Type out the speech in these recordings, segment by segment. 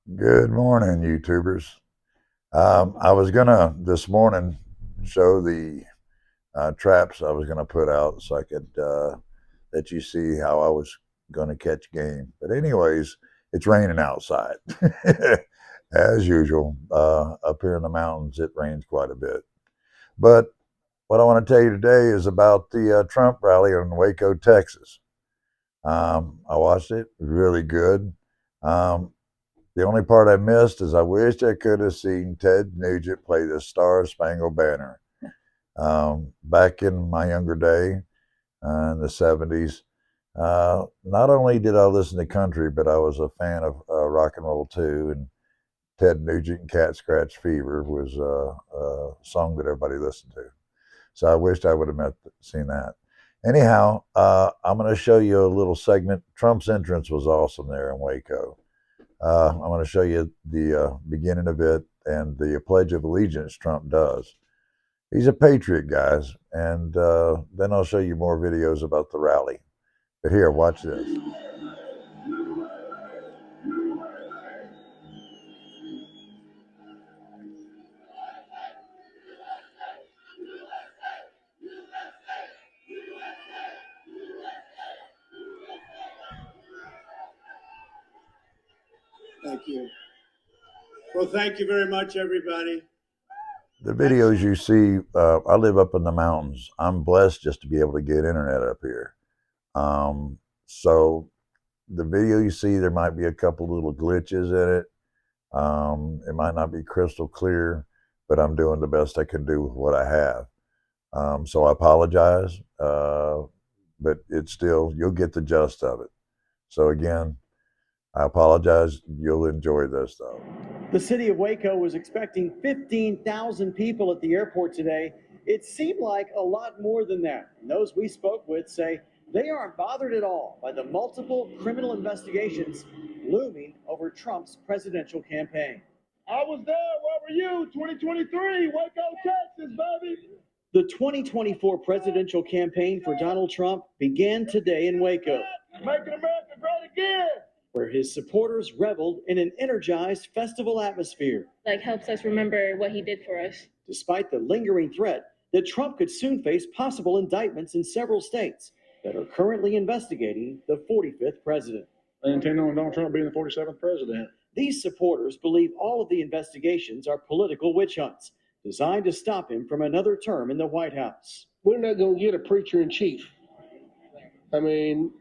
Good morning, YouTubers. I was gonna this morning show the traps I was gonna put out so I could let you see how I was gonna catch game. But anyways, it's raining outside as usual. Up here in the mountains, it rains quite a bit. But what I want to tell you today is about the Trump rally in Waco, Texas. I watched it; really good. Um, The only part I missed is I wished I could have seen Ted Nugent play the Star Spangled Banner. Back in my younger day, in the 70s, not only did I listen to country, but I was a fan of rock and roll too. And Ted Nugent and Cat Scratch Fever was a song that everybody listened to. So I wished I would have seen that. Anyhow, I'm going to show you a little segment. Trump's entrance was awesome there in Waco. I'm going to show you the beginning of it and the Pledge of Allegiance Trump does. He's a patriot, guys, and then I'll show you more videos about the rally. But here, watch this. Thank you. Well, thank you very much, everybody. The videos you see, I live up in the mountains. I'm blessed just to be able to get internet up here. So the video you see, there might be a couple little glitches in it. It might not be crystal clear, but I'm doing the best I can do with what I have. So I apologize, but it's still, you'll get the gist of it. So again, I apologize. You'll enjoy this though. The city of Waco was expecting 15,000 people at the airport today. It seemed like a lot more than that. And those we spoke with say they aren't bothered at all by the multiple criminal investigations looming over Trump's presidential campaign. I was there. Where were you? 2023, Waco, Texas, baby. The 2024 presidential campaign for Donald Trump began today in Waco. Making America great again, where his supporters reveled in an energized festival atmosphere. Like helps us remember what he did for us. Despite the lingering threat that Trump could soon face possible indictments in several states that are currently investigating the 45th president. They intend on Donald Trump being the 47th president. These supporters believe all of the investigations are political witch hunts designed to stop him from another term in the White House. We're not going to get a preacher in chief. I mean,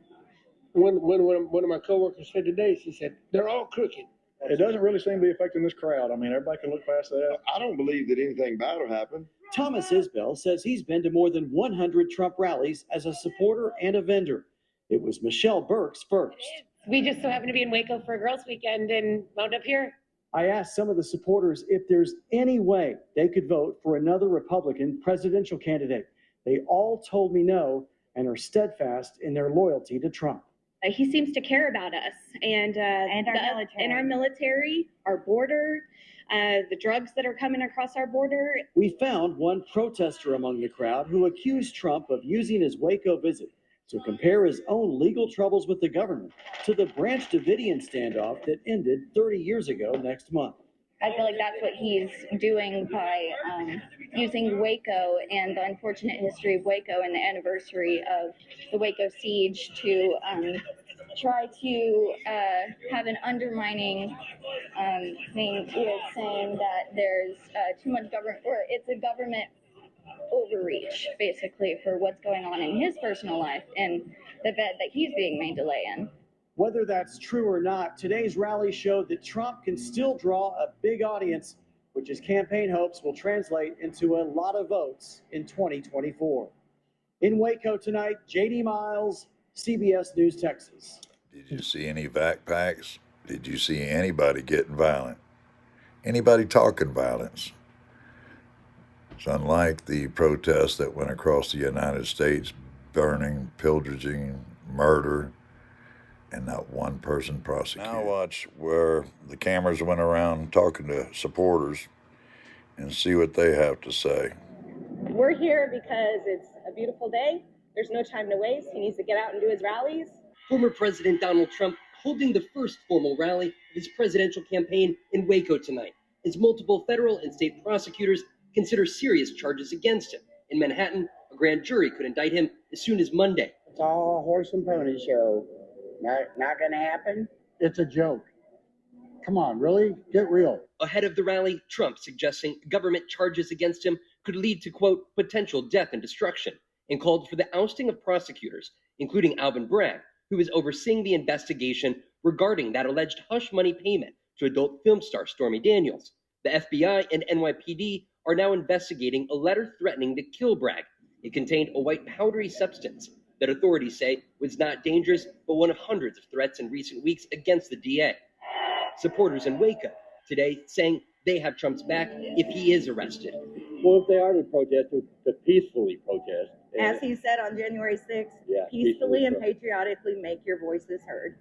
when one of my coworkers said today, she said, they're all crooked. It doesn't really seem to be affecting this crowd. I mean, everybody can look past that. I don't believe that anything bad will happen. Thomas Isbell says he's been to more than 100 Trump rallies as a supporter and a vendor. It was Michelle Burke's first. We just so happened to be in Waco for a girls' weekend and wound up here. I asked some of the supporters if there's any way they could vote for another Republican presidential candidate. They all told me no and are steadfast in their loyalty to Trump. He seems to care about us and our military, our border, the drugs that are coming across our border. We found one protester among the crowd who accused Trump of using his Waco visit to compare his own legal troubles with the government to the Branch Davidian standoff that ended 30 years ago next month. I feel like that's what he's doing by using Waco and the unfortunate history of Waco and the anniversary of the Waco siege to try to have an undermining thing with saying that there's too much government, or it's a government overreach, basically, for what's going on in his personal life and the bed that he's being made to lay in. Whether that's true or not, today's rally showed that Trump can still draw a big audience, which his campaign hopes will translate into a lot of votes in 2024. In Waco tonight, JD Miles, CBS News, Texas. Did you see any backpacks? Did you see anybody getting violent? Anybody talking violence? It's unlike the protests that went across the United States, burning, pillaging, murder, and not one person prosecuted. Now watch where the cameras went around talking to supporters and see what they have to say. We're here because it's a beautiful day. There's no time to waste. He needs to get out and do his rallies. Former President Donald Trump holding the first formal rally of his presidential campaign in Waco tonight, as multiple federal and state prosecutors consider serious charges against him. In Manhattan, a grand jury could indict him as soon as Monday. It's all a horse and pony show. Not gonna happen. It's a joke. Come on, really? Get real. Ahead of the rally, Trump suggesting government charges against him could lead to, quote, potential death and destruction, and called for the ousting of prosecutors, including Alvin Bragg, who is overseeing the investigation regarding that alleged hush money payment to adult film star Stormy Daniels. The FBI and NYPD are now investigating a letter threatening to kill Bragg. It contained a white powdery substance that authorities say was not dangerous, but one of hundreds of threats in recent weeks against the DA. Supporters in Waco today saying they have Trump's back if he is arrested. Well, if they are to protest, to peacefully protest. As he said on January 6th, Yeah, peacefully and patriotically make your voices heard.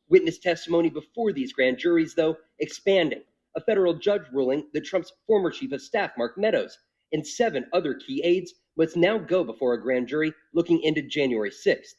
Witness testimony before these grand juries, though, expanding. A federal judge ruling that Trump's former chief of staff, Mark Meadows, and 7 other key aides must now go before a grand jury looking into January 6th.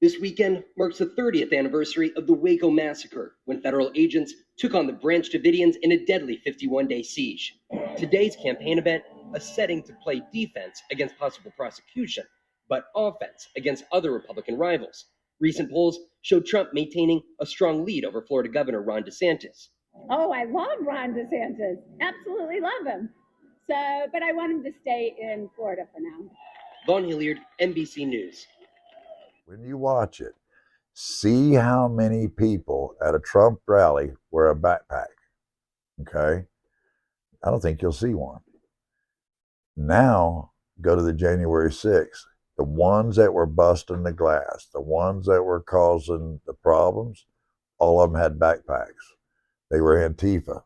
This weekend marks the 30th anniversary of the Waco massacre, when federal agents took on the Branch Davidians in a deadly 51-day siege. Today's campaign event, a setting to play defense against possible prosecution, but offense against other Republican rivals. Recent polls show Trump maintaining a strong lead over Florida Governor Ron DeSantis. Oh, I love Ron DeSantis. Absolutely love him. But I want him to stay in Florida for now. Vaughn Hilliard, NBC News. When you watch it, see how many people at a Trump rally wear a backpack. Okay? I don't think you'll see one. Now, go to the January 6th. The ones that were busting the glass, the ones that were causing the problems, all of them had backpacks. They were Antifa.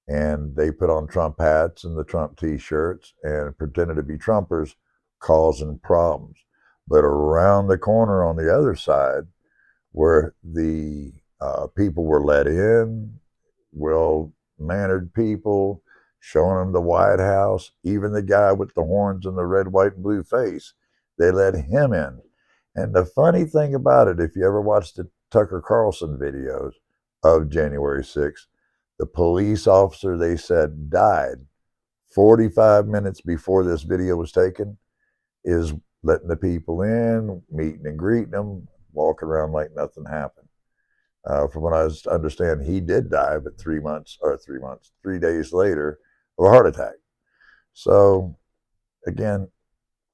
And they put on Trump hats and the Trump t-shirts and pretended to be Trumpers causing problems. But around the corner on the other side, where the people were let in, well-mannered people, showing them the White House, even the guy with the horns and the red, white, and blue face, they let him in. And the funny thing about it, if you ever watched the Tucker Carlson videos of January 6th, the police officer, they said, died 45 minutes before this video was taken, is letting the people in, meeting and greeting them, walking around like nothing happened. From what I understand, he did die, but 3 days later, of a heart attack. So, again,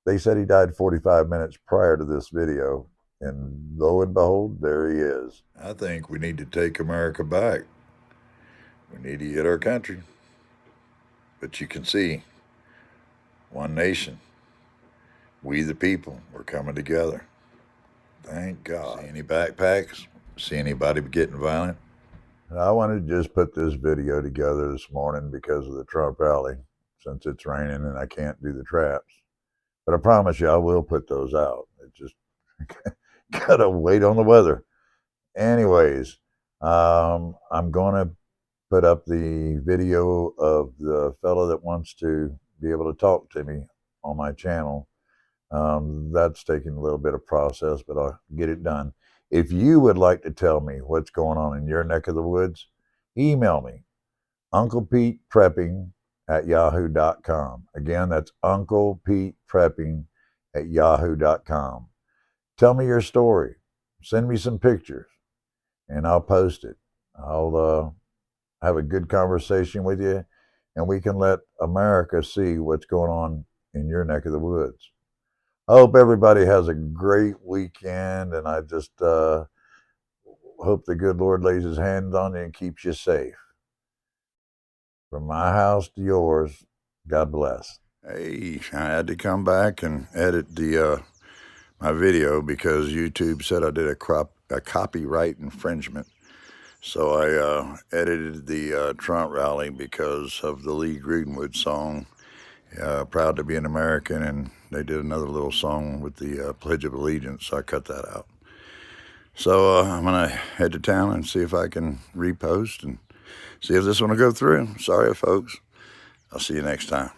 they said he died 45 minutes prior to this video, and lo and behold, there he is. I think we need to take America back. We need to get our country. But you can see, one nation, we the people, we're coming together. Thank God. See any backpacks? See anybody getting violent? I wanted to just put this video together this morning because of the Trump rally, since it's raining and I can't do the traps. But I promise you, I will put those out. It just gotta wait on the weather. Anyways, I'm gonna put up the video of the fellow that wants to be able to talk to me on my channel. That's taking a little bit of process, but I'll get it done. If you would like to tell me what's going on in your neck of the woods, email me, UnclePetePrepping@yahoo.com. Again, that's UnclePetePrepping@yahoo.com. Tell me your story. Send me some pictures, and I'll post it. I'll have a good conversation with you, and we can let America see what's going on in your neck of the woods. I hope everybody has a great weekend, and I just hope the good Lord lays his hands on you and keeps you safe. From my house to yours, God bless. Hey, I had to come back and edit the my video because YouTube said I did a copyright infringement. So I edited the Trump rally because of the Lee Greenwood song, Proud to be an American, and they did another little song with the Pledge of Allegiance, so I cut that out. So I'm going to head to town and see if I can repost and see if this one will go through. Sorry, folks. I'll see you next time.